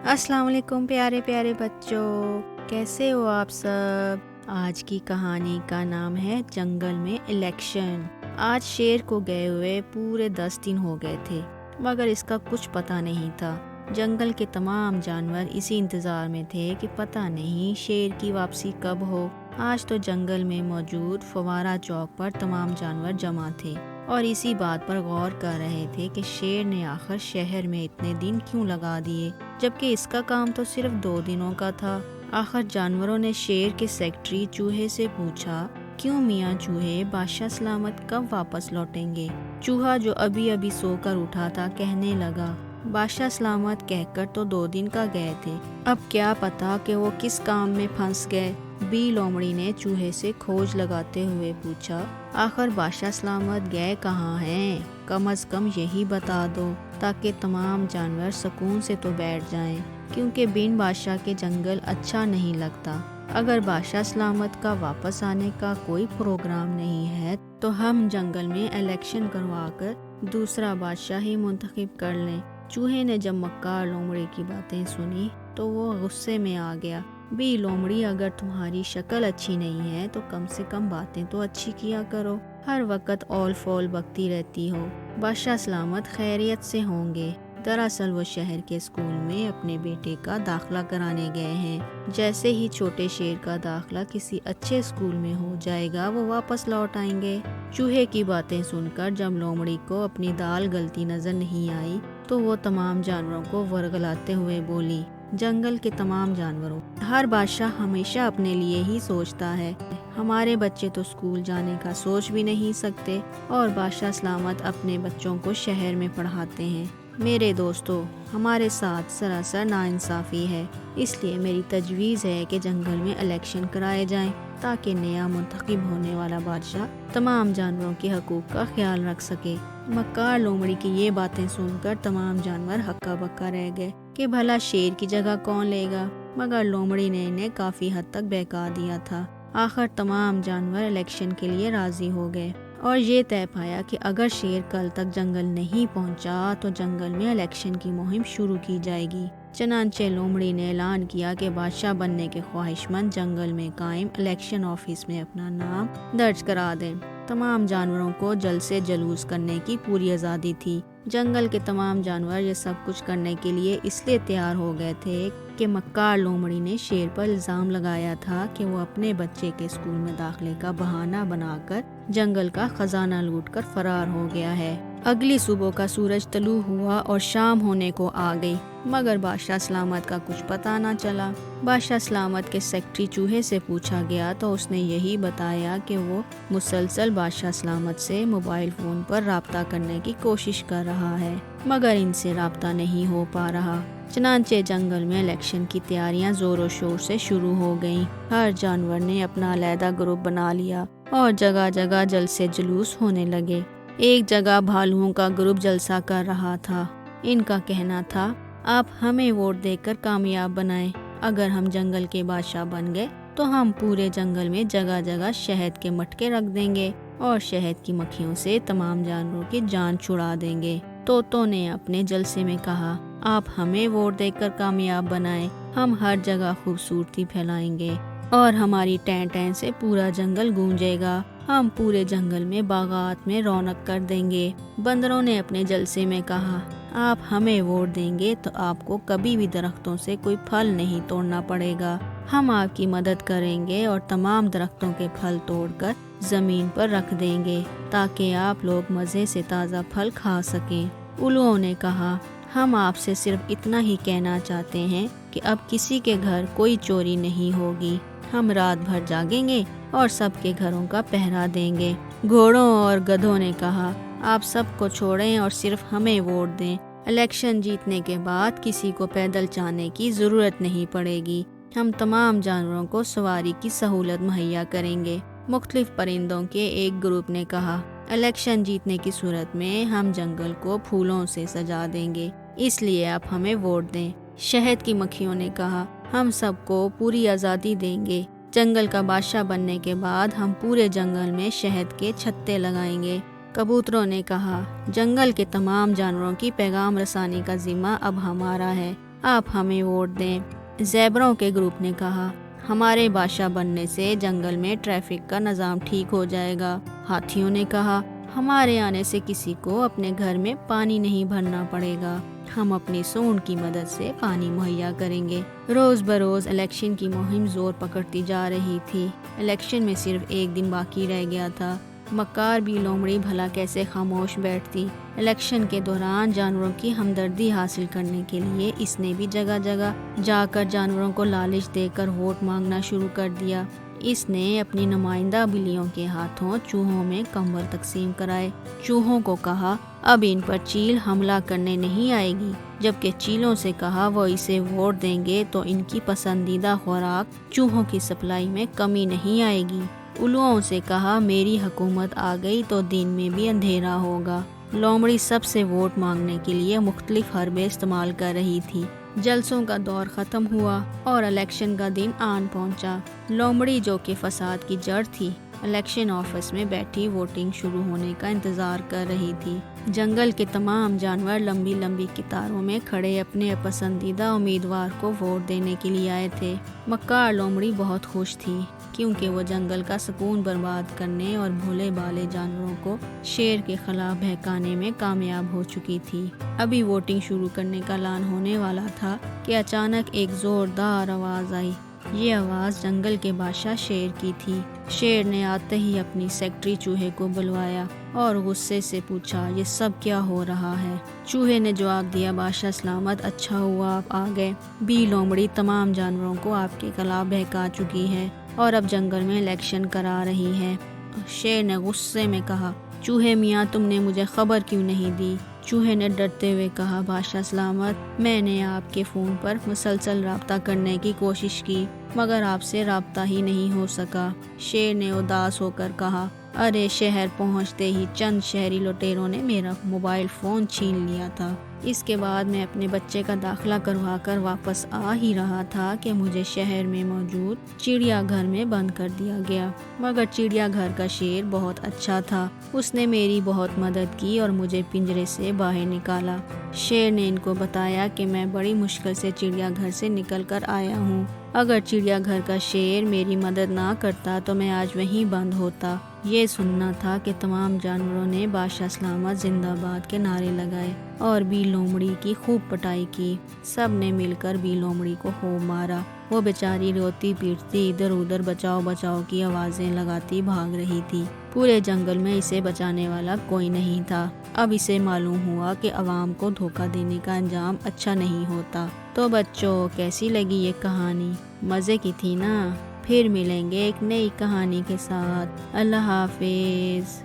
अस्सलाम वालेकुम प्यारे प्यारे बच्चों, कैसे हो आप सब। आज की कहानी का नाम है जंगल में इलेक्शन। आज शेर को गए हुए पूरे 10 दिन हो गए थे, मगर इसका कुछ पता नहीं था। जंगल के तमाम जानवर इसी इंतज़ार में थे कि पता नहीं शेर की वापसी कब हो। आज तो जंगल में मौजूद फवारा चौक पर तमाम जानवर जमा थे और इसी बात पर गौर कर रहे थे कि शेर ने आखिर शहर में इतने दिन क्यों लगा दिए, जबकि इसका काम तो सिर्फ 2 दिनों का था। आखिर जानवरों ने शेर के सेक्रेटरी चूहे से पूछा, क्यों मियाँ चूहे, बादशाह सलामत कब वापस लौटेंगे। चूहा जो अभी अभी सोकर उठा था कहने लगा, बादशाह सलामत कहकर तो 2 दिन का गए थे, अब क्या पता कि वो किस काम में फंस गए। बी लोमड़ी ने चूहे से खोज लगाते हुए पूछा, आखिर बादशाह सलामत गए कहाँ हैं, कम से कम यही बता दो ताकि तमाम जानवर सुकून से तो बैठ जाएं, क्योंकि बिन बादशाह के जंगल अच्छा नहीं लगता। अगर बादशाह सलामत का वापस आने का कोई प्रोग्राम नहीं है तो हम जंगल में इलेक्शन करवा कर दूसरा बादशाह ही मुंतखब कर लें। चूहे ने जब मक्कार लोमड़ी की बातें सुनी तो वो गुस्से में आ गया। बी लोमड़ी, अगर तुम्हारी शक्ल अच्छी नहीं है तो कम से कम बातें तो अच्छी किया करो, हर वक्त ऑल फॉल बकती रहती हो। बादशाह सलामत खैरियत से होंगे। दरअसल वो शहर के स्कूल में अपने बेटे का दाखिला कराने गए हैं। जैसे ही छोटे शेर का दाखिला किसी अच्छे स्कूल में हो जाएगा वो वापस लौट आएंगे। चूहे की बातें सुनकर जब लोमड़ी को अपनी दाल गलती नजर नहीं आई तो वो तमाम जानवरों को वर्गलाते हुए बोली, जंगल के तमाम जानवरों, हर बादशाह हमेशा अपने लिए ही सोचता है। हमारे बच्चे तो स्कूल जाने का सोच भी नहीं सकते और बादशाह सलामत अपने बच्चों को शहर में पढ़ाते हैं। मेरे दोस्तों, हमारे साथ सरासर नाइंसाफ़ी है, इसलिए मेरी तजवीज़ है कि जंगल में इलेक्शन कराए जाएं ताकि नया मुंतखब होने वाला बादशाह तमाम जानवरों के हकूक़ का ख्याल रख सके। मक्कार लोमड़ी की ये बातें सुनकर तमाम जानवर हक्का बक्का रह गए कि भला शेर की जगह कौन लेगा, मगर लोमड़ी ने इन्हें काफ़ी हद तक बहका दिया था। आखिर तमाम जानवर इलेक्शन के लिए राज़ी हो गए और ये तय पाया कि अगर शेर कल तक जंगल नहीं पहुंचा तो जंगल में इलेक्शन की मुहिम शुरू की जाएगी। चनांचे लोमड़ी ने ऐलान किया कि बादशाह बनने के ख्वाहिशमंद जंगल में कायम इलेक्शन ऑफिस में अपना नाम दर्ज करा दें। तमाम जानवरों को जलसे जुलूस करने की पूरी आज़ादी थी। जंगल के तमाम जानवर ये सब कुछ करने के लिए इसलिए तैयार हो गए थे कि मक्कार लोमड़ी ने शेर पर इल्ज़ाम लगाया था कि वो अपने बच्चे के स्कूल में दाखिले का बहाना बनाकर जंगल का खजाना लूटकर फरार हो गया है। अगली सुबह का सूरज तलू हुआ और शाम होने को आ गई, मगर बादशाह सलामत का कुछ पता न चला। बादशाह सलामत के सेक्रेटरी चूहे से पूछा गया तो उसने यही बताया कि वो मुसलसल बादशाह सलामत से मोबाइल फ़ोन पर राब्ता करने की कोशिश कर रहा है, मगर इनसे राब्ता नहीं हो पा रहा। चनांचे जंगल में इलेक्शन की तैयारियां जोरों शोर से शुरू हो गईं। हर जानवर ने अपना अलहदा ग्रुप बना लिया और जगह जगह जलसे जुलूस होने लगे। एक जगह भालुओं का ग्रुप जलसा कर रहा था। इनका कहना था, आप हमें वोट देकर कामयाब बनाएं। अगर हम जंगल के बादशाह बन गए तो हम पूरे जंगल में जगह जगह शहद के मटके रख देंगे और शहद की मक्खियों से तमाम जानवरों की जान छुड़ा देंगे। तोतों ने अपने जलसे में कहा, आप हमें वोट देकर कामयाब बनाएं, हम हर जगह खूबसूरती फैलाएंगे और हमारी टैं टैं से पूरा जंगल गूंजेगा। हम पूरे जंगल में बागात में रौनक कर देंगे। बंदरों ने अपने जलसे में कहा, आप हमें वोट देंगे तो आपको कभी भी दरख्तों से कोई फल नहीं तोड़ना पड़ेगा। हम आपकी मदद करेंगे और तमाम दरख्तों के फल तोड़कर जमीन पर रख देंगे ताकि आप लोग मज़े से ताज़ा फल खा सकें। उल्लुओं ने कहा, हम आपसे सिर्फ इतना ही कहना चाहते हैं कि अब किसी के घर कोई चोरी नहीं होगी। हम रात भर जागेंगे और सबके घरों का पहरा देंगे। घोड़ों और गधों ने कहा, आप सबको छोड़ें और सिर्फ हमें वोट दें। इलेक्शन जीतने के बाद किसी को पैदल जाने की ज़रूरत नहीं पड़ेगी। हम तमाम जानवरों को सवारी की सहूलत मुहैया करेंगे। मुख्तलिफ परिंदों के एक ग्रुप ने कहा, इलेक्शन जीतने की सूरत में हम जंगल को फूलों से सजा देंगे, इसलिए आप हमें वोट दें। शहद की मक्खियों ने कहा, हम सबको पूरी आज़ादी देंगे। जंगल का बादशाह बनने के बाद हम पूरे जंगल में शहद के छत्ते लगाएंगे। कबूतरों ने कहा, जंगल के तमाम जानवरों की पैगाम रसानी का जिम्मा अब हमारा है। آپ ہمیں ووٹ دیں۔ زیبروں کے گروپ نے کہا، ہمارے بادشاہ بننے سے جنگل میں ٹریفک کا نظام ٹھیک ہو جائے گا۔ ہاتھیوں نے کہا، ہمارے آنے سے کسی کو اپنے گھر میں پانی نہیں بھرنا پڑے گا، ہم اپنی سونڈ کی مدد سے پانی مہیا کریں گے۔ روز بروز الیکشن کی مہم زور پکڑتی جا رہی تھی۔ الیکشن میں صرف ایک دن باقی رہ گیا تھا، مکار بھی لومڑی بھلا کیسے خاموش بیٹھتی۔ الیکشن کے دوران جانوروں کی ہمدردی حاصل کرنے کے لیے اس نے بھی جگہ جگہ جا کر جانوروں کو لالچ دے کر ووٹ مانگنا شروع کر دیا۔ اس نے اپنی نمائندہ بلیوں کے ہاتھوں چوہوں میں کمبل تقسیم کرائے۔ چوہوں کو کہا اب ان پر چیل حملہ کرنے نہیں آئے گی، جبکہ چیلوں سے کہا وہ اسے ووٹ دیں گے تو ان کی پسندیدہ خوراک چوہوں کی سپلائی میں کمی نہیں آئے گی۔ الوؤں سے کہا میری حکومت آ گئی تو دن میں بھی اندھیرا ہوگا۔ لومڑی سب سے ووٹ مانگنے کے لیے مختلف حربے استعمال کر رہی تھی۔ جلسوں کا دور ختم ہوا اور الیکشن کا دن آن پہنچا۔ لومڑی جو کہ فساد کی جڑ تھی، الیکشن آفس میں بیٹھی ووٹنگ شروع ہونے کا انتظار کر رہی تھی۔ جنگل کے تمام جانور لمبی لمبی قطاروں میں کھڑے اپنے پسندیدہ امیدوار کو ووٹ دینے کے لیے آئے تھے۔ مکار لومڑی بہت خوش تھی کیونکہ وہ جنگل کا سکون برباد کرنے اور بھولے بالے جانوروں کو شیر کے خلاف بہکانے میں کامیاب ہو چکی تھی۔ ابھی ووٹنگ شروع کرنے کا اعلان ہونے والا تھا کہ اچانک ایک زوردار آواز آئی۔ یہ آواز جنگل کے بادشاہ شیر کی تھی۔ شیر نے آتے ہی اپنی سیکرٹری چوہے کو بلوایا اور غصے سے پوچھا یہ سب کیا ہو رہا ہے؟ چوہے نے جواب دیا بادشاہ سلامت، اچھا ہوا آپ آ گئے۔ بی لومڑی تمام جانوروں کو آپ کے خلاف بہکا چکی ہے اور اب جنگل میں الیکشن کرا رہی ہے۔ شیر نے غصے میں کہا، چوہے میاں تم نے مجھے خبر کیوں نہیں دی؟ چوہے نے ڈرتے ہوئے کہا، بادشاہ سلامت میں نے آپ کے فون پر مسلسل رابطہ کرنے کی کوشش کی مگر آپ سے رابطہ ہی نہیں ہو سکا۔ شیر نے اداس ہو کر کہا، ارے شہر پہنچتے ہی چند شہری لٹیروں نے میرا موبائل فون چھین لیا تھا۔ اس کے بعد میں اپنے بچے کا داخلہ کروا کر واپس آ ہی رہا تھا کہ مجھے شہر میں موجود چڑیا گھر میں بند کر دیا گیا، مگر چڑیا گھر کا شیر بہت اچھا تھا، اس نے میری بہت مدد کی اور مجھے پنجرے سے باہر نکالا۔ شیر نے ان کو بتایا کہ میں بڑی مشکل سے چڑیا گھر سے نکل کر آیا ہوں، اگر چڑیا گھر کا شیر میری مدد نہ کرتا تو میں آج وہیں بند ہوتا۔ یہ سننا تھا کہ تمام جانوروں نے بادشاہ سلامت زندہ باد کے نعرے لگائے اور بی لومڑی کی خوب پٹائی کی۔ سب نے مل کر بی لومڑی کو خوب مارا۔ وہ بیچاری روتی پیٹتی ادھر ادھر بچاؤ بچاؤ کی آوازیں لگاتی بھاگ رہی تھی۔ پورے جنگل میں اسے بچانے والا کوئی نہیں تھا۔ اب اسے معلوم ہوا کہ عوام کو دھوکہ دینے کا انجام اچھا نہیں ہوتا۔ تو بچوں کیسی لگی یہ کہانی؟ مزے کی تھی نا؟ پھر ملیں گے ایک نئی کہانی کے ساتھ۔ اللہ حافظ۔